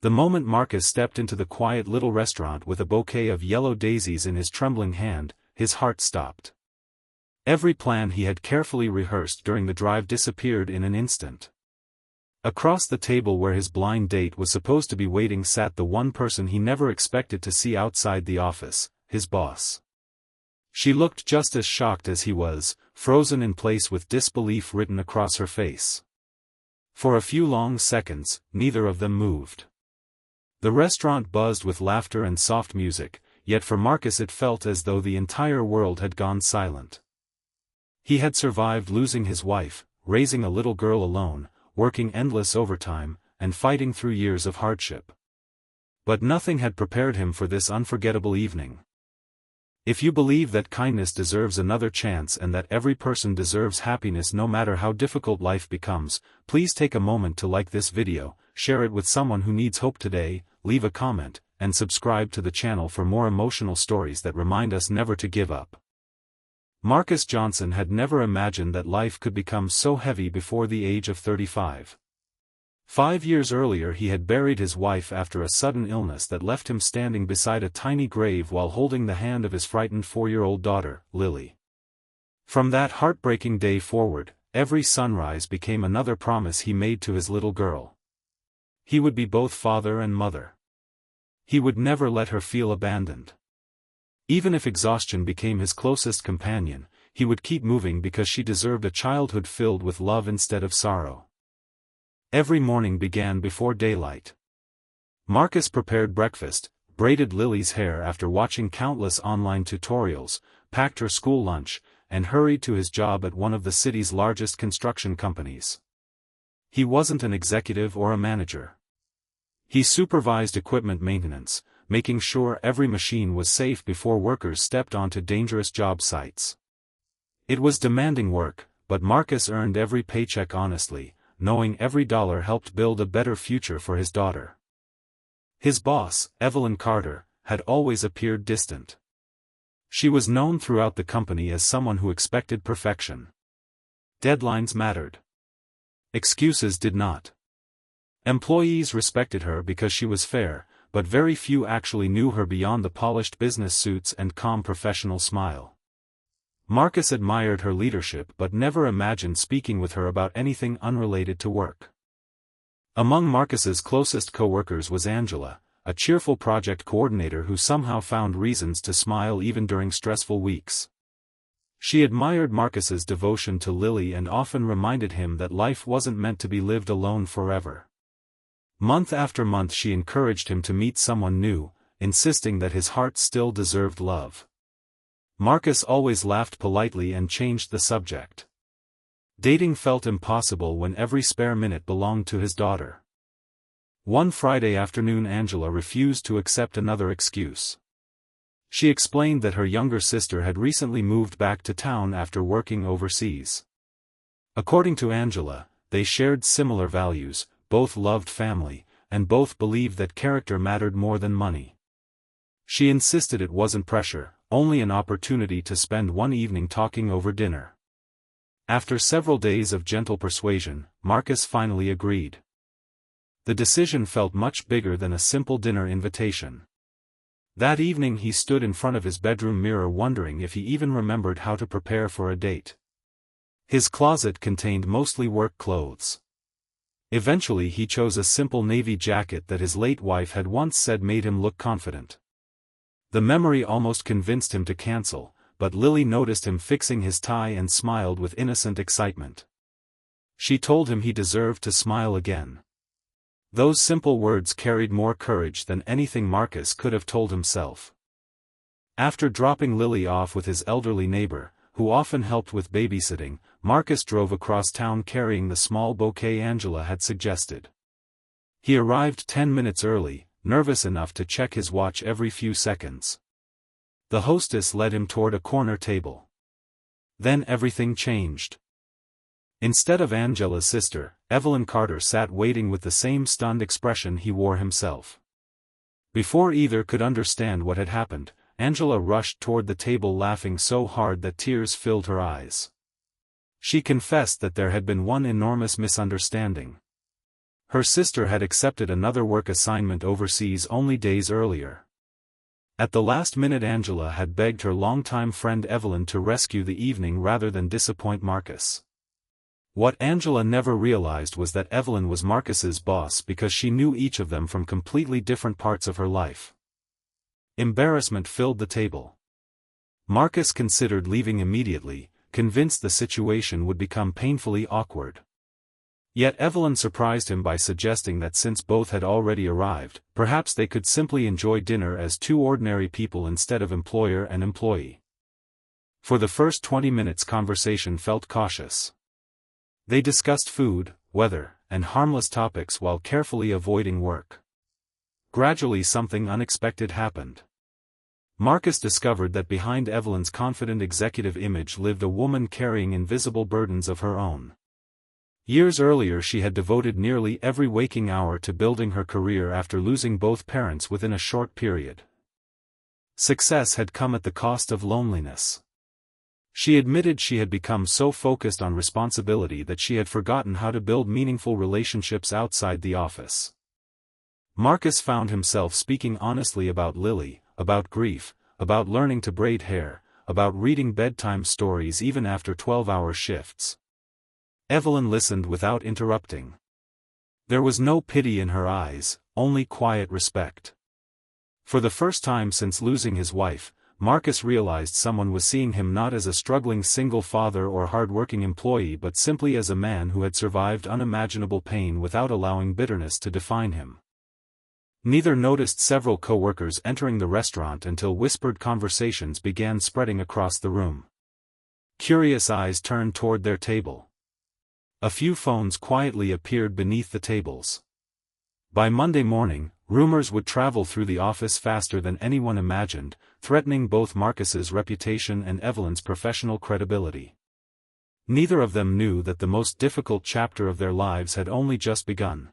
The moment Marcus stepped into the quiet little restaurant with a bouquet of yellow daisies in his trembling hand, his heart stopped. Every plan he had carefully rehearsed during the drive disappeared in an instant. Across the table where his blind date was supposed to be waiting sat the one person he never expected to see outside the office, his boss. She looked just as shocked as he was, frozen in place with disbelief written across her face. For a few long seconds, neither of them moved. The restaurant buzzed with laughter and soft music, yet for Marcus it felt as though the entire world had gone silent. He had survived losing his wife, raising a little girl alone, working endless overtime, and fighting through years of hardship. But nothing had prepared him for this unforgettable evening. If you believe that kindness deserves another chance and that every person deserves happiness no matter how difficult life becomes, please take a moment to like this video, share it with someone who needs hope today, leave a comment, and subscribe to the channel for more emotional stories that remind us never to give up. Marcus Johnson had never imagined that life could become so heavy before the age of 35. 5 years earlier he had buried his wife after a sudden illness that left him standing beside a tiny grave while holding the hand of his frightened 4-year-old daughter, Lily. From that heartbreaking day forward, every sunrise became another promise he made to his little girl. He would be both father and mother. He would never let her feel abandoned. Even if exhaustion became his closest companion, he would keep moving because she deserved a childhood filled with love instead of sorrow. Every morning began before daylight. Marcus prepared breakfast, braided Lily's hair after watching countless online tutorials, packed her school lunch, and hurried to his job at one of the city's largest construction companies. He wasn't an executive or a manager. He supervised equipment maintenance, making sure every machine was safe before workers stepped onto dangerous job sites. It was demanding work, but Marcus earned every paycheck honestly, knowing every dollar helped build a better future for his daughter. His boss, Evelyn Carter, had always appeared distant. She was known throughout the company as someone who expected perfection. Deadlines mattered. Excuses did not. Employees respected her because she was fair, but very few actually knew her beyond the polished business suits and calm professional smile. Marcus admired her leadership but never imagined speaking with her about anything unrelated to work. Among Marcus's closest co-workers was Angela, a cheerful project coordinator who somehow found reasons to smile even during stressful weeks. She admired Marcus's devotion to Lily and often reminded him that life wasn't meant to be lived alone forever. Month after month she encouraged him to meet someone new, insisting that his heart still deserved love. Marcus always laughed politely and changed the subject. Dating felt impossible when every spare minute belonged to his daughter. One Friday afternoon Angela refused to accept another excuse. She explained that her younger sister had recently moved back to town after working overseas. According to Angela, they shared similar values, both loved family, and both believed that character mattered more than money. She insisted it wasn't pressure, only an opportunity to spend one evening talking over dinner. After several days of gentle persuasion, Marcus finally agreed. The decision felt much bigger than a simple dinner invitation. That evening he stood in front of his bedroom mirror wondering if he even remembered how to prepare for a date. His closet contained mostly work clothes. Eventually he chose a simple navy jacket that his late wife had once said made him look confident. The memory almost convinced him to cancel, but Lily noticed him fixing his tie and smiled with innocent excitement. She told him he deserved to smile again. Those simple words carried more courage than anything Marcus could have told himself. After dropping Lily off with his elderly neighbor, who often helped with babysitting, Marcus drove across town carrying the small bouquet Angela had suggested. He arrived 10 minutes early, nervous enough to check his watch every few seconds. The hostess led him toward a corner table. Then everything changed. Instead of Angela's sister, Evelyn Carter sat waiting with the same stunned expression he wore himself. Before either could understand what had happened, Angela rushed toward the table laughing so hard that tears filled her eyes. She confessed that there had been one enormous misunderstanding. Her sister had accepted another work assignment overseas only days earlier. At the last minute Angela had begged her longtime friend Evelyn to rescue the evening rather than disappoint Marcus. What Angela never realized was that Evelyn was Marcus's boss because she knew each of them from completely different parts of her life. Embarrassment filled the table. Marcus considered leaving immediately, convinced the situation would become painfully awkward. Yet Evelyn surprised him by suggesting that since both had already arrived, perhaps they could simply enjoy dinner as two ordinary people instead of employer and employee. For the first 20 minutes conversation felt cautious. They discussed food, weather, and harmless topics while carefully avoiding work. Gradually something unexpected happened. Marcus discovered that behind Evelyn's confident executive image lived a woman carrying invisible burdens of her own. Years earlier she had devoted nearly every waking hour to building her career after losing both parents within a short period. Success had come at the cost of loneliness. She admitted she had become so focused on responsibility that she had forgotten how to build meaningful relationships outside the office. Marcus found himself speaking honestly about Lily, about grief, about learning to braid hair, about reading bedtime stories even after 12-hour shifts. Evelyn listened without interrupting. There was no pity in her eyes, only quiet respect. For the first time since losing his wife, Marcus realized someone was seeing him not as a struggling single father or hard-working employee but simply as a man who had survived unimaginable pain without allowing bitterness to define him. Neither noticed several co-workers entering the restaurant until whispered conversations began spreading across the room. Curious eyes turned toward their table. A few phones quietly appeared beneath the tables. By Monday morning, rumors would travel through the office faster than anyone imagined, threatening both Marcus's reputation and Evelyn's professional credibility. Neither of them knew that the most difficult chapter of their lives had only just begun.